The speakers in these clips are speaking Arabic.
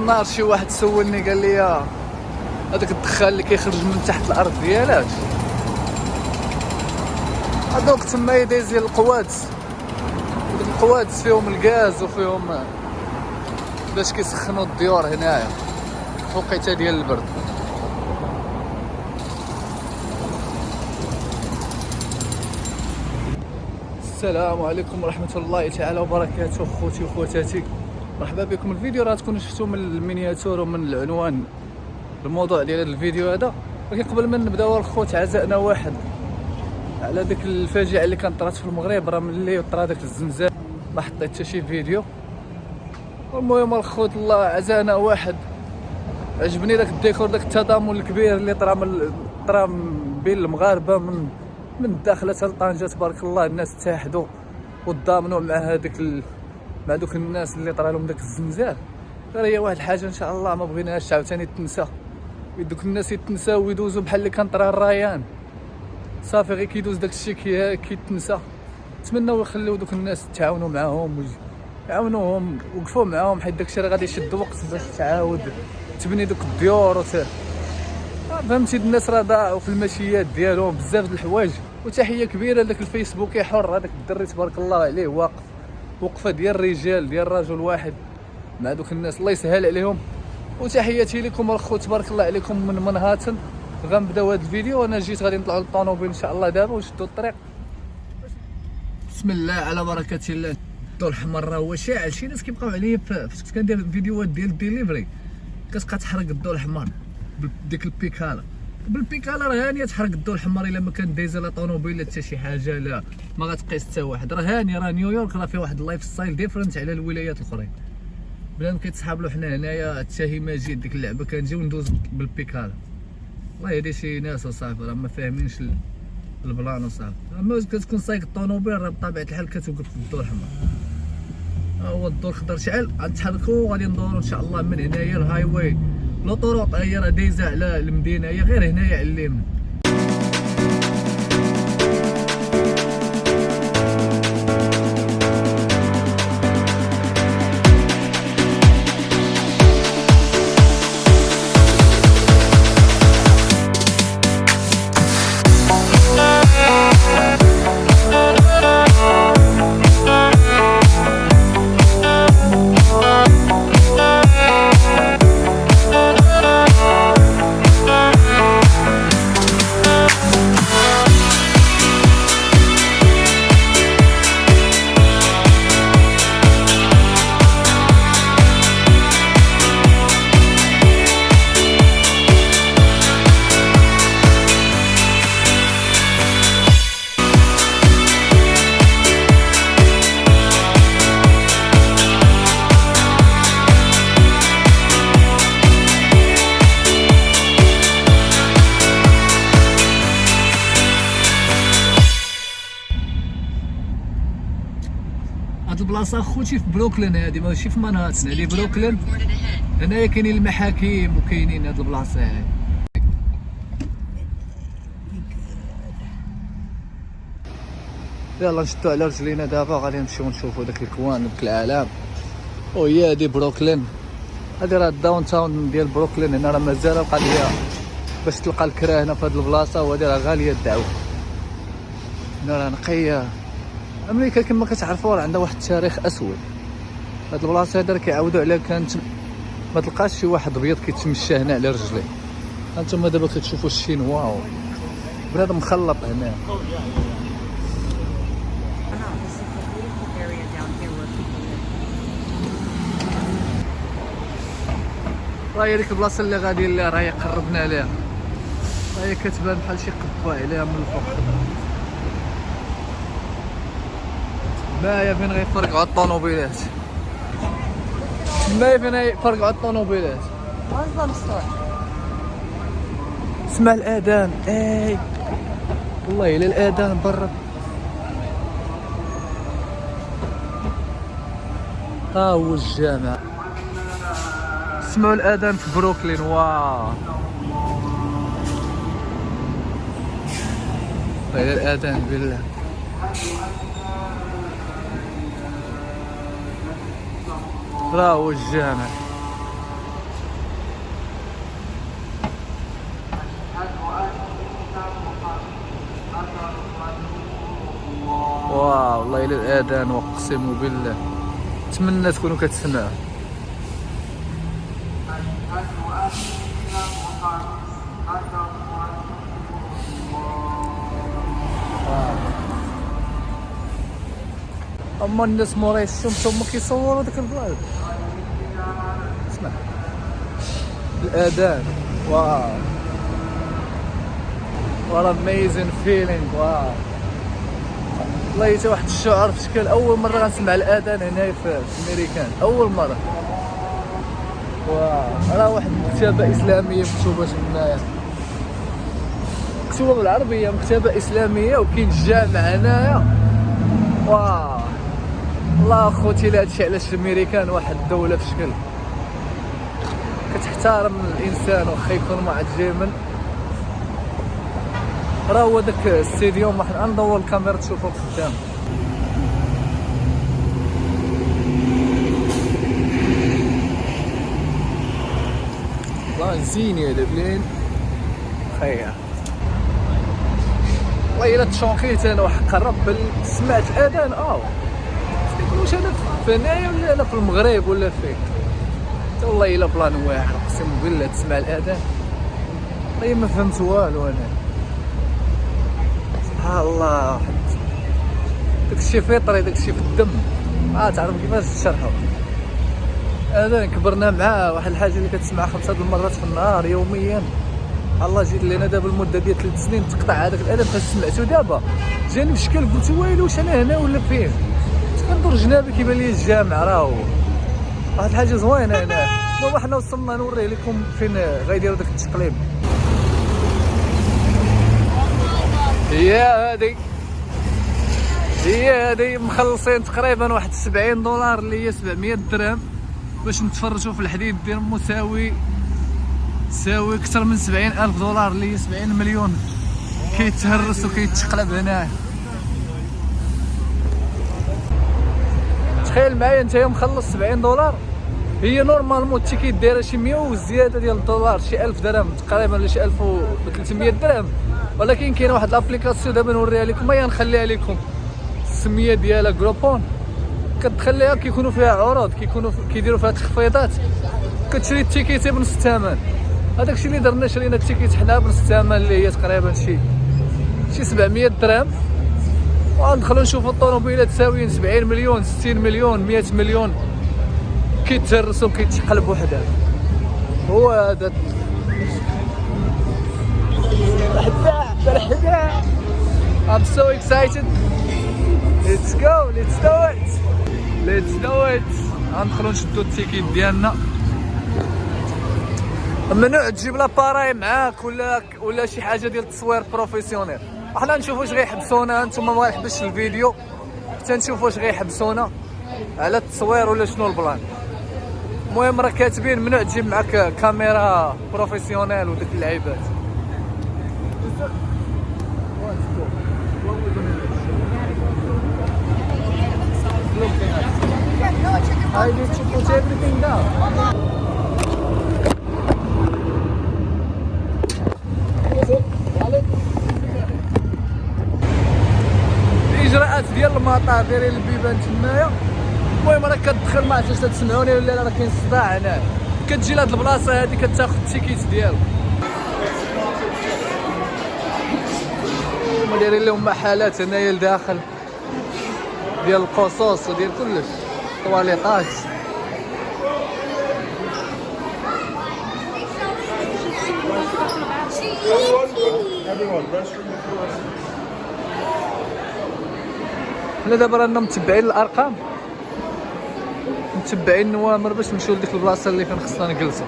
النهار شي واحد سولني قال لي هذاك الدخان اللي كيخرج من تحت الارض ديالك هذوك تما يديزي القوادس، القوادس فيهم الغاز وفيهم باش كيسخنوا الديور هنايا فوقيته ديال البرد. السلام عليكم ورحمة الله تعالى وبركاته خوتي وخواتاتي، مرحبا بكم. الفيديو راه تكونوا شفتوا من المينياتور ومن العنوان الموضوع ديال هذا الفيديو هذا. ولكن قبل ما نبداو الخوت عزائنا واحد على ديك الفاجعه اللي كانت طرات في المغرب، راه ملي طرا داك الزلزال ما حطيت حتى شي فيديو. المهم الخوت الله عزانا واحد، عجبني داك الديكور، داك التضامن الكبير اللي طرا بين المغاربه من الداخله حتى لطنجه. تبارك الله الناس تحدوا وتضامنوا مع هذيك مع دوك الناس اللي طرا لهم داك الزلزال. هي واحد الحاجه ان شاء الله ما بغيناهاش عاوتاني تنسى، دوك الناس يتنساو ويدوزوا بحال اللي كان طرا الريان، صافي غير كيدوز داك الشيء كيتنسى. نتمنوا يخليو دوك الناس تعاونوا معاهم ويعاونوهم وقفوا معاهم، حيت داك الشيء راه غادي يشد وقت باش تعاود تبني دوك الديور فهمتي. الناس راه ضاعوا في المشيات ديالهم بزاف د الحوايج. وتحيه كبيره لذاك الفيسبوك حر، هذاك الدري تبارك الله عليه واقف وقفه ديال الرجال ديال رجل واحد مع دوك الناس، الله يسهل عليهم. وتحياتي لكم الخوت تبارك الله عليكم من منهاتن. غنبداو هذا الفيديو، انا جيت غادي نطلعوا للطونوبيل ان شاء الله دابا ونشدوا الطريق. بسم الله على بركه الله. الضوء الاحمر راه هو شاعل. شي ناس كيبقاو عليا فاش كندير فيديوهات ديال الديليفري كتبقى تحرق الضوء الاحمر بديك البيكالا. بالبيكالا راه هانيه تحرق الضوء الاحمر الا ما كان دايزه لا طونوبيل حتى شي حاجه، لا ما غتقيس حتى واحد. راه هانيه، راه نيويورك راه فيه واحد اللايف ستايل ديفرنت على الولايات الاخرين. بنادم كيتصحاب له حنا هنايا التاهي مجيد ديك اللعبه كنجيو ندوز بالبيكالا. الله يهدي شي ناس وصافي راه ما فاهمينش البلان وصافي. اما كتكون سايق الطونوبيل راه بطبيعه الحال كتوقف في الضوء الاحمر، هو الضوء الخضر شعل غنتحركوا غادي ندوروا ان شاء الله من هنايا الهاي واي. لوطوروط هي راه دايزه على المدينه، هي غير هنايا على اليمين. هاد البلاصه خوتي في بروكلين، هادي ماشي في مانهاتن، هادي بروكلين. هنايا كاينين المحاكم وكاينين هاد البلاصه هادي. يلا نشدو على رجلينا دابا غادي نمشيو نشوفو داك الكوان وداك العالم. وهي هادي بروكلين، هادي راه الداون تاون ديال بروكلين. هنا راه مازال القضيه باش تلقى الكرا هنا في هاد البلاصه، وهادي راه غاليه الدعوه. هنا راه نقيه. امريكا كما كتعرفوا راه عندها واحد التاريخ اسود. هاد البلاصه هذا كيعاودوا عليها، كانت ما تلقاش شي واحد ابيض كيتمشى هنا على رجليه. هانتوما دابا كتشوفوا الشينوا، واو بنادم مخلط هنا. راهي ديك البلاصه اللي غادي اللي راهي قربنا ليها، راهي كتبان بحال شي قبه عليها من الفوق. تمايا فين غيفرقعوا الطونوبيلات، تمايا فين غيفرقعوا الطونوبيلات. سمع الاذان، اي والله الا الاذان برا. ها هو الجامع، سمعوا الاذان في بروكلين. واو والله الا الاذان بالله. راه هو الجامع. الى الاذان، واقسم بالله نتمنى تكونوا كتسمعوا. اما الناس موراي الشمس هما كيصوروا داك البلاد. اسمع الاذان. واو what amazing feeling. واو والله حتى واحد الشعور في شكل اول مره غنسمع الاذان هنا في امريكان، اول مره. واو راه واحد مكتبه اسلاميه مكتوبه هنايا، مكتوبه بالعربيه، مكتبه اسلاميه، وكاين الجامع هنايا. واو الله اخوتي لا هادشي علاش الامريكان واحد الدوله في شكل كتحترم الانسان واخا يكون معجم. راه هو داك الستاديوم، راح ندور الكاميرا تشوفو قدام. والله زين يا دبلين خير. والله الا تشونقيت انا وحق الرب سمعت الاذان. واش انا في هنايا ولا انا في المغرب ولا فين؟ حتى والله الا بلان واعر، اقسم بالله تسمع الاذان والله ما فهمت والو انا. سبحان الله، داكشي فطري، داكشي في الدم، ما تعرف كيفاش تشرحو. اذان كبرنا معاه، واحد الحاجه اللي كتسمعها 5 المرات في النهار يوميا. الله جيت لينا دابا المده ديال 3 سنين تقطع هذاك الاذان. فاش سمعتو دابا جاني بشكل قلت ويلي واش انا هنا ولا فين؟ كندور جنابي كيبان لي الجامع. راهو واحد الحاجه زوينه هنا. المهم حنا وصلنا نوريه لكم فين غيديروا داك التقليب. هي هادي مخلصين تقريبا واحد 70 دولار اللي هي 700 درهم باش نتفرجوا في الحديد ديال مساوي اكثر من 70,000 دولار اللي هي 70 مليون. كيتهرس وكيتشقلب هنايا. تخيل معايا انت مخلص 70 دولار، هي نورمالمون التيكيت دايره شي 100 وزياده ديال الدولار، شي 1000 درهم تقريبا ولا شي 1300 درهم. ولكن كاينه واحد لابليكاسيون دابا نوريها لكم، هي نخليها لكم، السميه ديالها جروبون. كتدخليها كيكونوا فيها عروض، كيديروا فيها تخفيضات، كتشري التيكيت بنص الثمن. هذاك الشيء اللي درنا، شرينا التيكيت حنا بنص الثمن اللي هي تقريبا شي 700 درهم. وندخلوا نشوفوا الطوموبيلات ساويين 70 مليون 60 مليون 100 مليون كيتهرسوا كيتقلبوا حدا. هو هذا مرحبا. I'm so excited. Let's go. Let's do it. غندخلوا نشدوا التيكيت ديالنا. ممنوع تجيب لاباراي معاك ولا شي حاجه ديال التصوير بروفيسيونيل. حنا نشوفوا واش غيحبسونا، نتوما ما يحبسش الفيديو حتى نشوفوا واش غيحبسونا على التصوير ولا شنو البلان. المهم راه كاتبين ممنوع تجيب معاك كاميرا بروفيسيونيل وديك اللعيبات. I need to put everything down. الاجراءات ديال المطار دايرين البيبان تمايا. المهم راه كتدخل، ما عرفتش تسمعوني ولا راه كاين صداع هنا. كتجي لهاد البلاصه هادي كتاخذ التيكيت ديالك. هما دايرين لهم محلات هنايا لداخل ديال القصوص وديال كلش، طواليطات. حنا دابا رانا متبعين الارقام، متبعين النوامر باش نمشيو لديك البلاصه اللي كان خصنا نجلسو.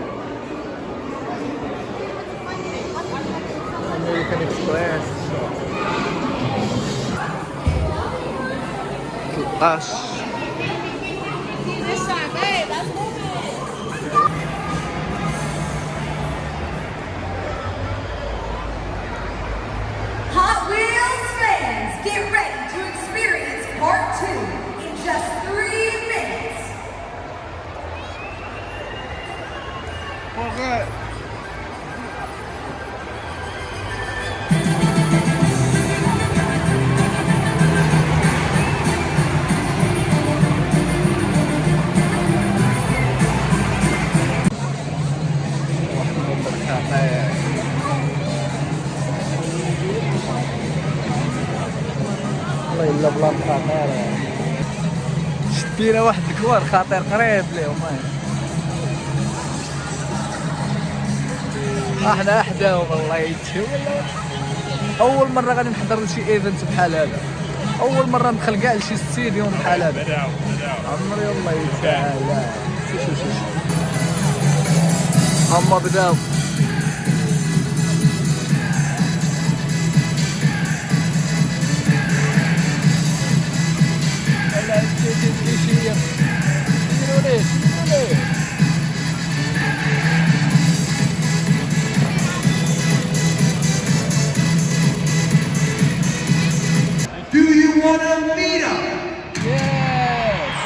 امريكان اكسبريس 13. Hot Wheels fans, get ready to experience part 2 in just 3 minutes. Okay. فينا واحد الكوار خاطر قريب ليهم احنا احداهم الله يتشوف. اول مره غادي نحضر لشي ايفنت بحال هذا، اول مره ندخل كاع لشي ستاديوم بحال هذا عمري الله يتعالى. شوف هما بداو Do you want to meet up? Yes.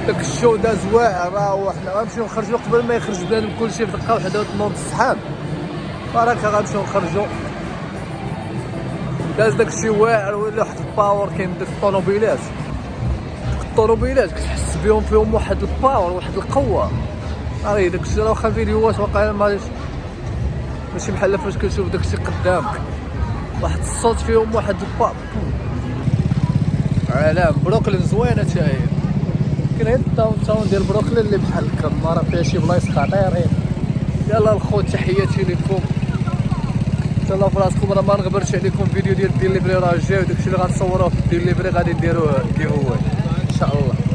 داك الشو داز واعر، وحنا غنمشيو نخرجو قبل ما يخرج بنادم كلشي في دقه وحده وتنوض الصحاب، راك غنمشيو نخرجو. داز داك الشي واعر، ولا واحد الباور كاين ديك الطوموبيلات كتحس بهم فيهم واحد الباور، واحد القوه. راه داك الشي راه واخا فيديوهات واقيلا ماشي بحال فاش كتشوف داك الشي قدامك، واحد الصوت فيهم واحد الباور. عالم بروكلين زوينه حتى هي. كاين غير الداون تاون ديال بروكلين اللي بحال هكا، راه فيها شي بلايص خطيرين. يلا الخوت تحياتي لكم، تهلاو في راسكم. راه ما نغبرش عليكم، فيديو ديال الديليفري راه جاي، وداكشي اللي غنصوروه في الديليفري غادي نديروه كي هو ان شاء الله.